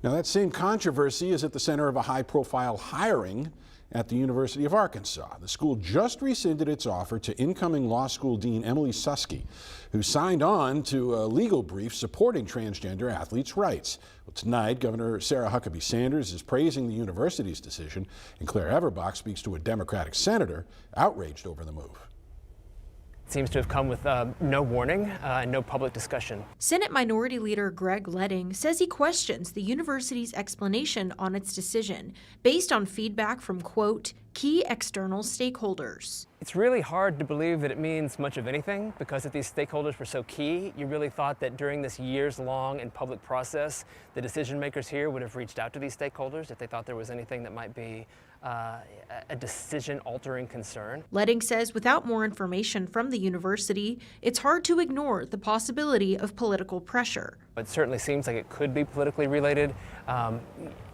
Now, that same controversy is at the center of a high-profile hiring at the University of Arkansas. The school just rescinded its offer to incoming law school dean Emily Susky, who signed on to a legal brief supporting transgender athletes' rights. Well, tonight, Governor Sarah Huckabee Sanders is praising the university's decision, and Claire Everbach speaks to a Democratic senator outraged over the move. Seems to have come with no warning and no public discussion. Senate Minority Leader Greg Leding says he questions the university's explanation on its decision, based on feedback from, quote, key external stakeholders. It's really hard to believe that it means much of anything, because if these stakeholders were so key, you really thought that during this years-long and public process, the decision makers here would have reached out to these stakeholders if they thought there was anything that might be a decision-altering concern. Leding says without more information from the university, it's hard to ignore the possibility of political pressure. It certainly seems like it could be politically related.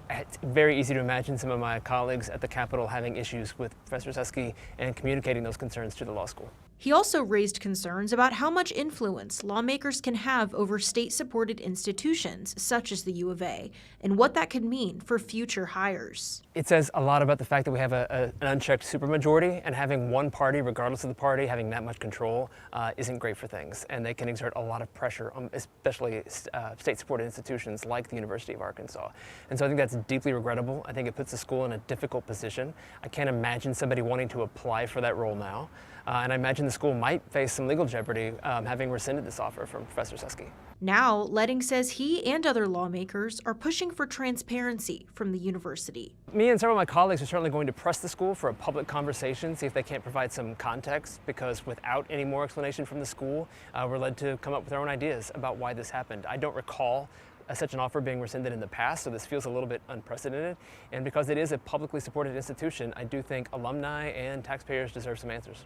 It's very easy to imagine some of my colleagues at the Capitol having issues with Professor Susky and communicating those concerns to the law school. He also raised concerns about how much influence lawmakers can have over state-supported institutions such as the U of A, and what that could mean for future hires. It says a lot about the fact that we have an unchecked supermajority, and having one party, regardless of the party, having that much control isn't great for things, and they can exert a lot of pressure on especially state-supported institutions like the University of Arkansas. And so I think that's deeply regrettable. I think it puts the school in a difficult position. I can't imagine somebody wanting to apply for that role now. And I imagine the school might face some legal jeopardy having rescinded this offer from Professor Susky. Now, Leding says he and other lawmakers are pushing for transparency from the university. Me and several of my colleagues are certainly going to press the school for a public conversation, see if they can't provide some context, because without any more explanation from the school, we're led to come up with our own ideas about why this happened. I don't recall such an offer being rescinded in the past, so this feels a little bit unprecedented. And because it is a publicly supported institution, I do think alumni and taxpayers deserve some answers.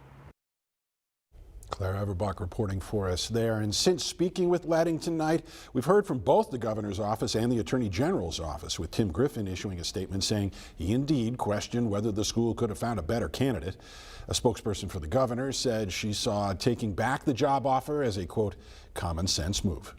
Claire Everbach reporting for us there. And since speaking with Leding tonight, we've heard from both the governor's office and the attorney general's office, with Tim Griffin issuing a statement saying he indeed questioned whether the school could have found a better candidate. A spokesperson for the governor said she saw taking back the job offer as a, quote, common sense move.